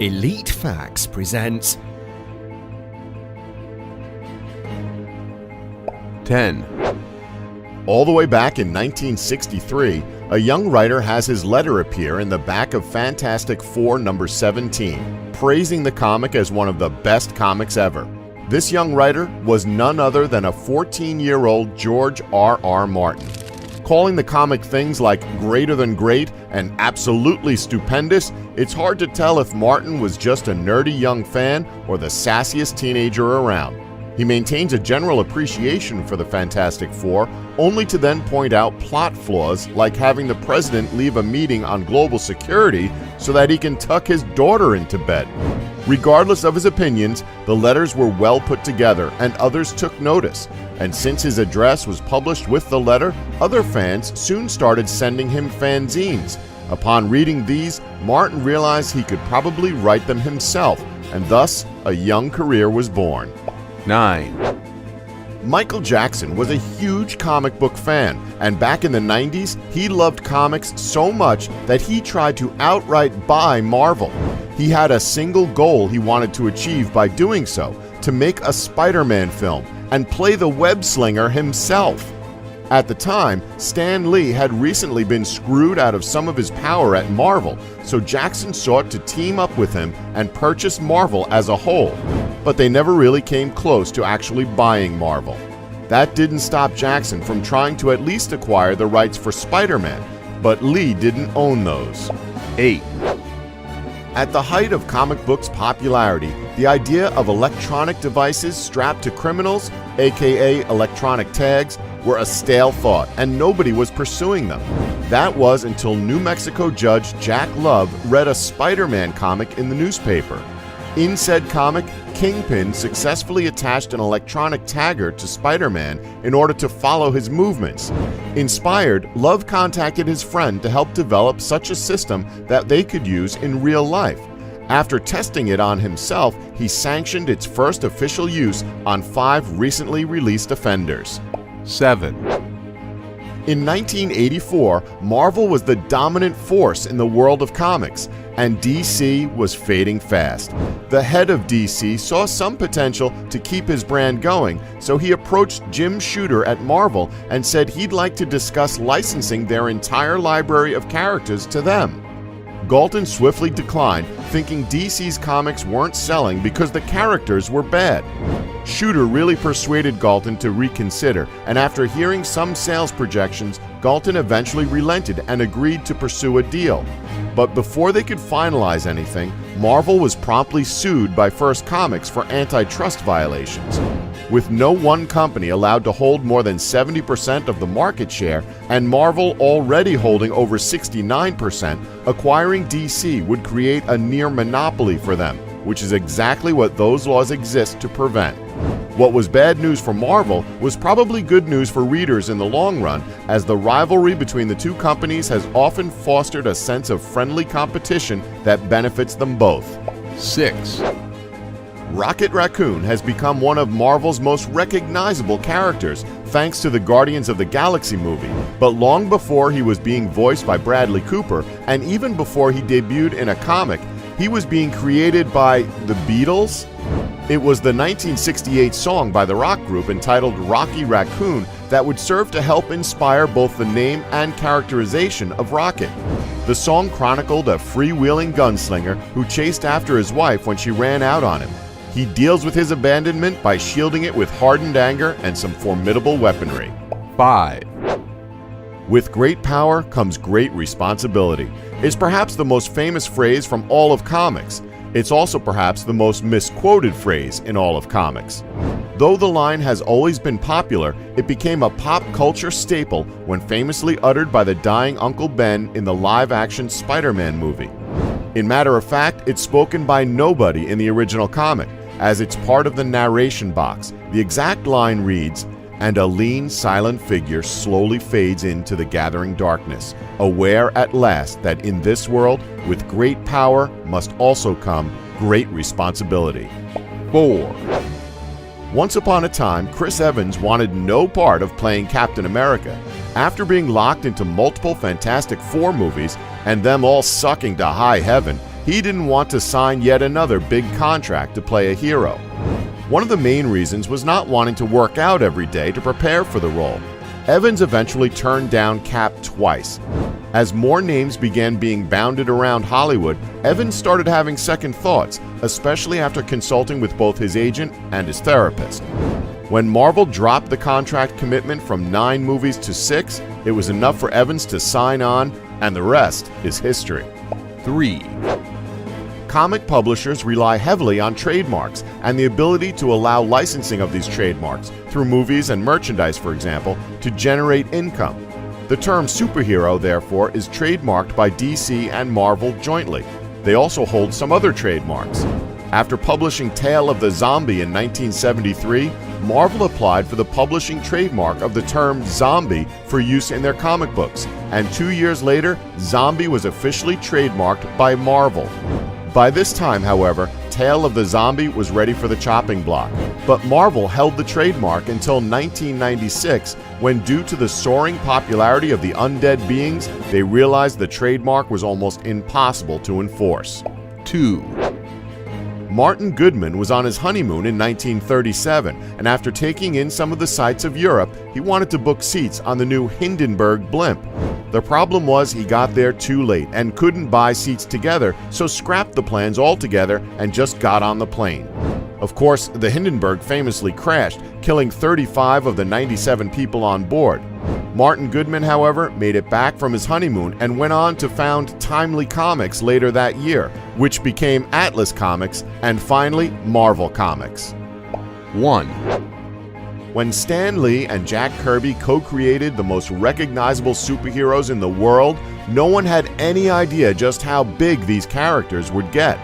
Elite Facts presents 10. All the way back in 1963, a young writer has his letter appear in the back of Fantastic Four number 17, praising the comic as one of the best comics ever. This young writer was none other than a 14-year-old George R.R. Martin. Calling the comic things like greater than great and absolutely stupendous, it's hard to tell if Martin was just a nerdy young fan or the sassiest teenager around. He maintains a general appreciation for the Fantastic Four, only to then point out plot flaws like having the president leave a meeting on global security so that he can tuck his daughter into bed. Regardless of his opinions, the letters were well put together and others took notice, and since his address was published with the letter, other fans soon started sending him fanzines. Upon reading these, Martin realized he could probably write them himself, and thus a young career was born. 9. Michael Jackson was a huge comic book fan, and back in the 90s, he loved comics so much that he tried to outright buy Marvel. He had a single goal he wanted to achieve by doing so, to make a Spider-Man film and play the web-slinger himself. At the time, Stan Lee had recently been screwed out of some of his power at Marvel, so Jackson sought to team up with him and purchase Marvel as a whole. But they never really came close to actually buying Marvel. That didn't stop Jackson from trying to at least acquire the rights for Spider-Man, but Lee didn't own those. 8. At the height of comic books' popularity, the idea of electronic devices strapped to criminals, aka electronic tags, were a stale thought, and nobody was pursuing them. That was until New Mexico judge Jack Love read a Spider-Man comic in the newspaper. In said comic, Kingpin successfully attached an electronic tagger to Spider-Man in order to follow his movements. Inspired, Love contacted his friend to help develop such a system that they could use in real life. After testing it on himself, he sanctioned its first official use on 5 recently released offenders. 7. In 1984, Marvel was the dominant force in the world of comics, and DC was fading fast. The head of DC saw some potential to keep his brand going, so he approached Jim Shooter at Marvel and said he'd like to discuss licensing their entire library of characters to them. Galton swiftly declined, thinking DC's comics weren't selling because the characters were bad. Shooter really persuaded Galton to reconsider, and after hearing some sales projections, Galton eventually relented and agreed to pursue a deal. But before they could finalize anything, Marvel was promptly sued by First Comics for antitrust violations. With no one company allowed to hold more than 70% of the market share, and Marvel already holding over 69%, acquiring DC would create a near monopoly for them, which is exactly what those laws exist to prevent. What was bad news for Marvel was probably good news for readers in the long run, as the rivalry between the two companies has often fostered a sense of friendly competition that benefits them both. 6. Rocket Raccoon has become one of Marvel's most recognizable characters thanks to the Guardians of the Galaxy movie, but long before he was being voiced by Bradley Cooper, and even before he debuted in a comic, he was being created by the Beatles. It was the 1968 song by the rock group entitled Rocky Raccoon that would serve to help inspire both the name and characterization of Rocket. The song chronicled a freewheeling gunslinger who chased after his wife when she ran out on him. He deals with his abandonment by shielding it with hardened anger and some formidable weaponry. 5. With great power comes great responsibility is perhaps the most famous phrase from all of comics. It's also perhaps the most misquoted phrase in all of comics. Though the line has always been popular, it became a pop culture staple when famously uttered by the dying Uncle Ben in the live-action Spider-Man movie. In matter of fact, it's spoken by nobody in the original comic, as it's part of the narration box. The exact line reads, "And a lean, silent figure slowly fades into the gathering darkness, aware at last that in this world, with great power must also come great responsibility." 4. Once upon a time, Chris Evans wanted no part of playing Captain America. After being locked into multiple Fantastic Four movies, and them all sucking to high heaven, He didn't want to sign yet another big contract to play a hero. One of the main reasons was not wanting to work out every day to prepare for the role. Evans eventually turned down Cap twice. As more names began being bounded around Hollywood, Evans started having second thoughts, especially after consulting with both his agent and his therapist. When Marvel dropped the contract commitment from 9 movies to 6, it was enough for Evans to sign on, and the rest is history. 3, Comic publishers rely heavily on trademarks and the ability to allow licensing of these trademarks, through movies and merchandise for example, to generate income. The term superhero, therefore, is trademarked by DC and Marvel jointly. They also hold some other trademarks. After publishing Tale of the Zombie in 1973, Marvel applied for the publishing trademark of the term zombie for use in their comic books, and 2 years later, zombie was officially trademarked by Marvel. By this time, however, Tale of the Zombie was ready for the chopping block, but Marvel held the trademark until 1996 when, due to the soaring popularity of the undead beings, they realized the trademark was almost impossible to enforce. 2, Martin Goodman was on his honeymoon in 1937, and after taking in some of the sights of Europe, he wanted to book seats on the new Hindenburg blimp. The problem was he got there too late and couldn't buy seats together, so scrapped the plans altogether and just got on the plane. Of course, the Hindenburg famously crashed, killing 35 of the 97 people on board. Martin Goodman, however, made it back from his honeymoon and went on to found Timely Comics later that year, which became Atlas Comics and finally Marvel Comics. 1, When Stan Lee and Jack Kirby co-created the most recognizable superheroes in the world, no one had any idea just how big these characters would get.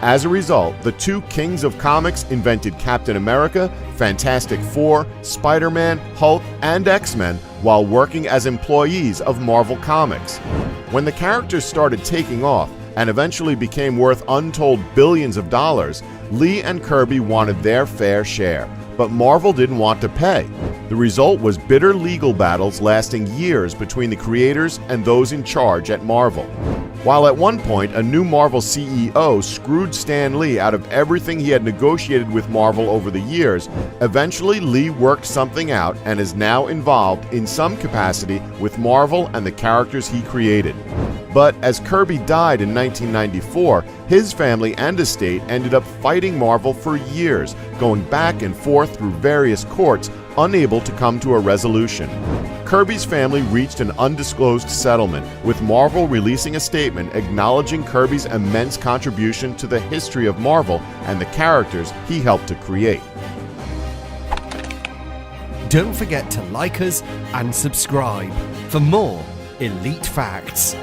As a result, the two kings of comics invented Captain America, Fantastic Four, Spider-Man, Hulk, and X-Men while working as employees of Marvel Comics. When the characters started taking off and eventually became worth untold billions of dollars, Lee and Kirby wanted their fair share, but Marvel didn't want to pay. The result was bitter legal battles lasting years between the creators and those in charge at Marvel. While at one point a new Marvel CEO screwed Stan Lee out of everything he had negotiated with Marvel over the years, eventually Lee worked something out and is now involved in some capacity with Marvel and the characters he created. But as Kirby died in 1994, his family and estate ended up fighting Marvel for years, going back and forth through various courts, unable to come to a resolution. Kirby's family reached an undisclosed settlement, with Marvel releasing a statement acknowledging Kirby's immense contribution to the history of Marvel and the characters he helped to create. Don't forget to like us and subscribe for more Elite Facts.